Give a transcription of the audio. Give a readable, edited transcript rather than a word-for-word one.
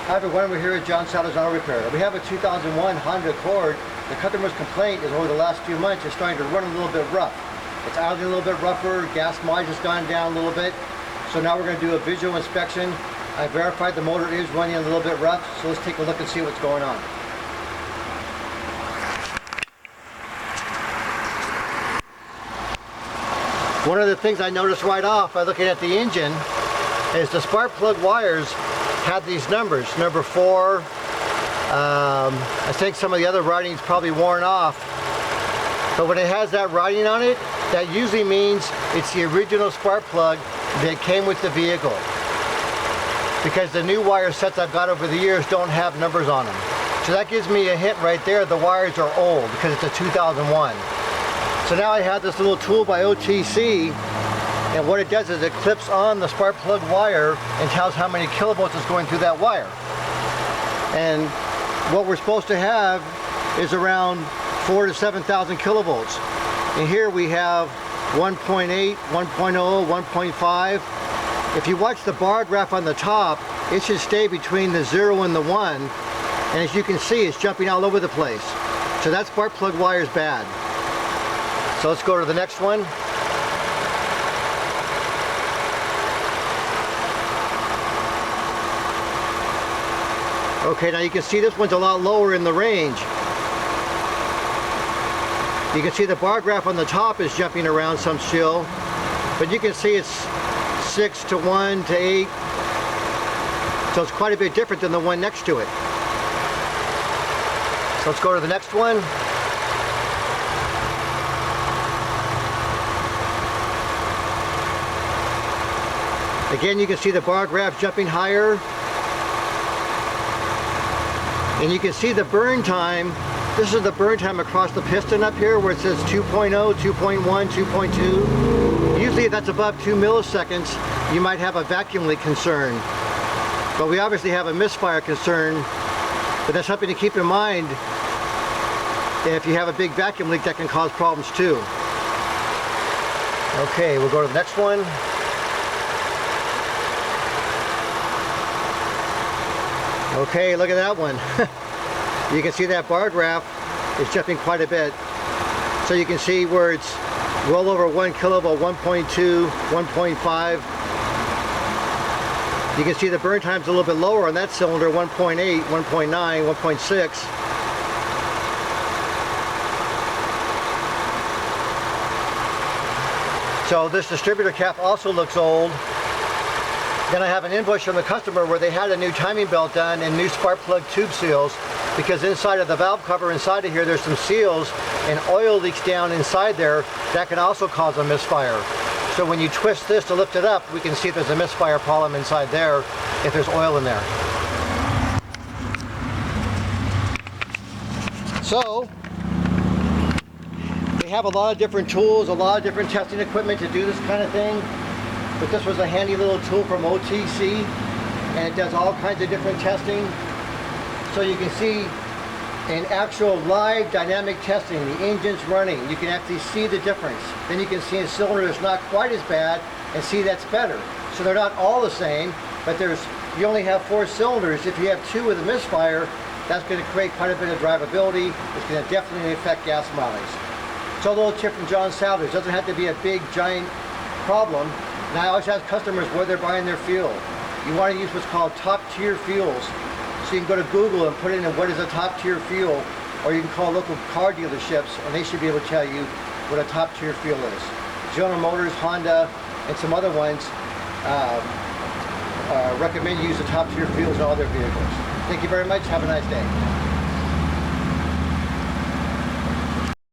Hi everyone, we're here at John Sadler's Auto Repair. We have a 2001 Honda Accord. The customer's complaint is over the last few months it's starting to run a little bit rough. It's idling a little bit rougher, gas mileage has gone down a little bit. So now we're going to do a visual inspection. I verified the motor is running a little bit rough, so let's take a look and see what's going on. One of the things I noticed right off by looking at the engine is the spark plug wires had these numbers, number 4. I think some of the other writing's probably worn off, but when it has that writing on it, that usually means it's the original spark plug that came with the vehicle, because the new wire sets I've got over the years don't have numbers on them. So that gives me a hint right there, the wires are old because it's a 2001. So now I have this little tool by OTC, and what it does is it clips on the spark plug wire and tells how many kilovolts is going through that wire. And what we're supposed to have is around 4,000 to 7,000 kilovolts. And here we have 1.8, 1.0, 1.5. If you watch the bar graph on the top, it should stay between the 0 and the 1. And as you can see, it's jumping all over the place. So that spark plug wire is bad. So let's go to the next one. Okay, now you can see this one's a lot lower in the range. You can see the bar graph on the top is jumping around some still, but you can see it's 6 to 1 to 8. So it's quite a bit different than the one next to it. So let's go to the next one. Again, you can see the bar graph jumping higher. And you can see the burn time. This is the burn time across the piston up here where it says 2.0, 2.1, 2.2. Usually if that's above 2 milliseconds, you might have a vacuum leak concern. But we obviously have a misfire concern, but that's something to keep in mind. If you have a big vacuum leak, that can cause problems too. Okay, we'll go to the next one. Okay, look at that one. You can see that bar graph is jumping quite a bit. So you can see where it's well over 1 kilovolt, 1.2, 1.5. You can see the burn time's a little bit lower on that cylinder, 1.8, 1.9, 1.6. So this distributor cap also looks old. Then I have an invoice from the customer where they had a new timing belt done and new spark plug tube seals, because inside of the valve cover inside of here there's some seals and oil leaks down inside there. That can also cause a misfire. So when you twist this to lift it up, we can see if there's a misfire problem inside there if there's oil in there. So they have a lot of different tools, a lot of different testing equipment to do this kind of thing. But this was a handy little tool from OTC, and it does all kinds of different testing. So you can see in actual live dynamic testing, the engine's running. You can actually see the difference. Then you can see a cylinder that's not quite as bad and see that's better. So they're not all the same, but you only have 4 cylinders. If you have 2 with a misfire, that's going to create quite a bit of drivability. It's going to definitely affect gas mileage. So a little tip from John Sadler. It doesn't have to be a big, giant problem. And I always ask customers where they're buying their fuel. You want to use what's called top tier fuels. So you can go to Google and put in what is a top tier fuel, or you can call local car dealerships and they should be able to tell you what a top tier fuel is. General Motors, Honda, and some other ones recommend you use the top tier fuels in all their vehicles. Thank you very much. Have a nice day.